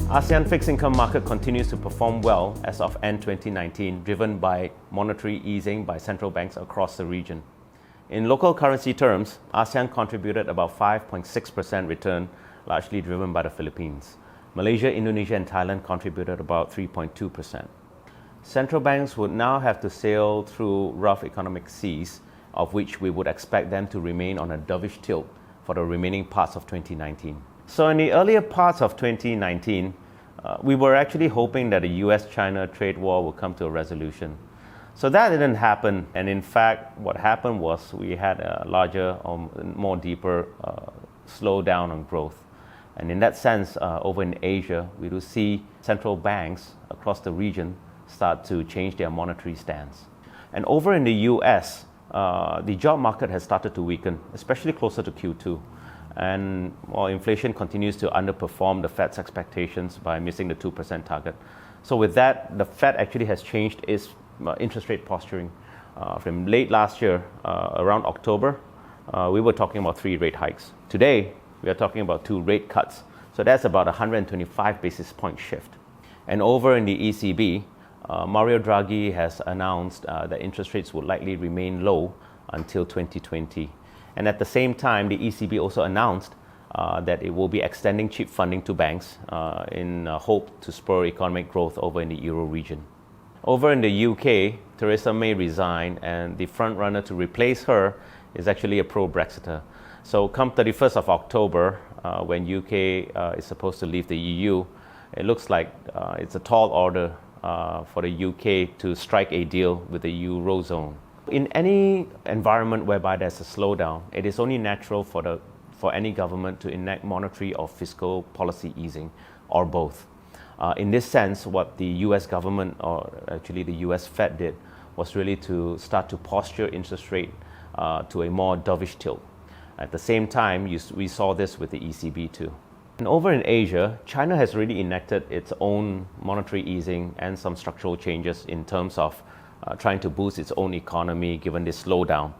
ASEAN fixed income market continues to perform well as of end 2019, driven by monetary easing by central banks across the region. In local currency terms, ASEAN contributed about 5.6% return, largely driven by the Philippines. Malaysia, Indonesia and Thailand contributed about 3.2%. Central banks would now have to sail through rough economic seas, of which we would expect them to remain on a dovish tilt for the remaining parts of 2019. So in the earlier parts of 2019, we were actually hoping that the US-China trade war would come to a resolution. So that didn't happen, and in fact, what happened was we had a larger or more deeper slowdown on growth. And in that sense, over in Asia, we do see central banks across the region start to change their monetary stance. And over in the US, the job market has started to weaken, especially closer to Q2. And while inflation continues to underperform the Fed's expectations by missing the 2% target. So with that, the Fed actually has changed its interest rate posturing. From late last year, around October, we were talking about 3 rate hikes. Today, we are talking about 2 rate cuts. So that's about a 125 basis point shift. And over in the ECB, Mario Draghi has announced that interest rates would likely remain low until 2020. And at the same time, the ECB also announced that it will be extending cheap funding to banks in hope to spur economic growth over in the Euro region. Over in the UK, Theresa May resigned, and the front runner to replace her is actually a pro-Brexiter. So come 31st of October, when UK is supposed to leave the EU, it looks like it's a tall order for the UK to strike a deal with the Eurozone. In any environment whereby there's a slowdown, it is only natural for any government to enact monetary or fiscal policy easing, or both. In this sense, what the US government, or actually the US Fed did, was really to start to posture interest rate to a more dovish tilt. At the same time, we saw this with the ECB too. And over in Asia, China has really enacted its own monetary easing and some structural changes in terms of trying to boost its own economy given this slowdown,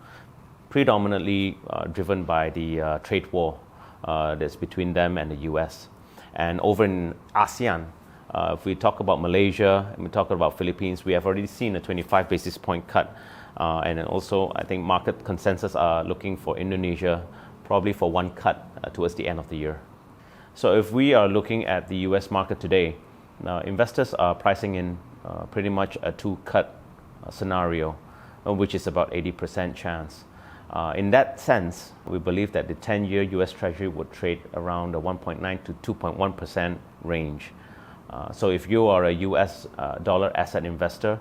predominantly driven by the trade war that's between them and the US. And over in ASEAN, if we talk about Malaysia and we talk about Philippines, we have already seen a 25 basis point cut. And then also, I think market consensus are looking for Indonesia probably for 1 cut towards the end of the year. So if we are looking at the US market today, investors are pricing in pretty much a 2-cut scenario, which is about 80% chance. In that sense, we believe that the 10-year US Treasury would trade around the 1.9 to 2.1% range. So if you are a US dollar asset investor,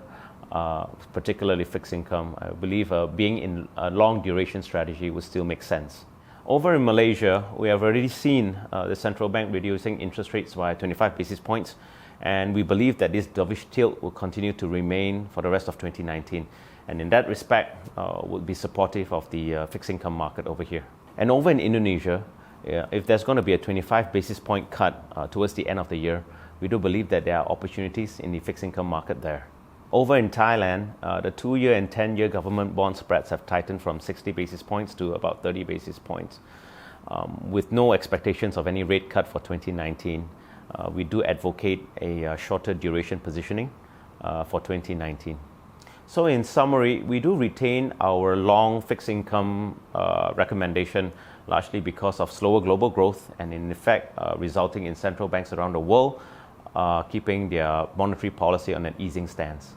particularly fixed income, I believe being in a long duration strategy would still make sense. Over in Malaysia, we have already seen the central bank reducing interest rates by 25 basis points, and we believe that this dovish tilt will continue to remain for the rest of 2019. And in that respect, would be supportive of the fixed income market over here. And over in Indonesia, if there's going to be a 25 basis point cut towards the end of the year, we do believe that there are opportunities in the fixed income market there. Over in Thailand, the 2-year and 10-year government bond spreads have tightened from 60 basis points to about 30 basis points. With no expectations of any rate cut for 2019, we do advocate a shorter duration positioning for 2019. So in summary, we do retain our long fixed income recommendation largely because of slower global growth and in effect resulting in central banks around the world keeping their monetary policy on an easing stance.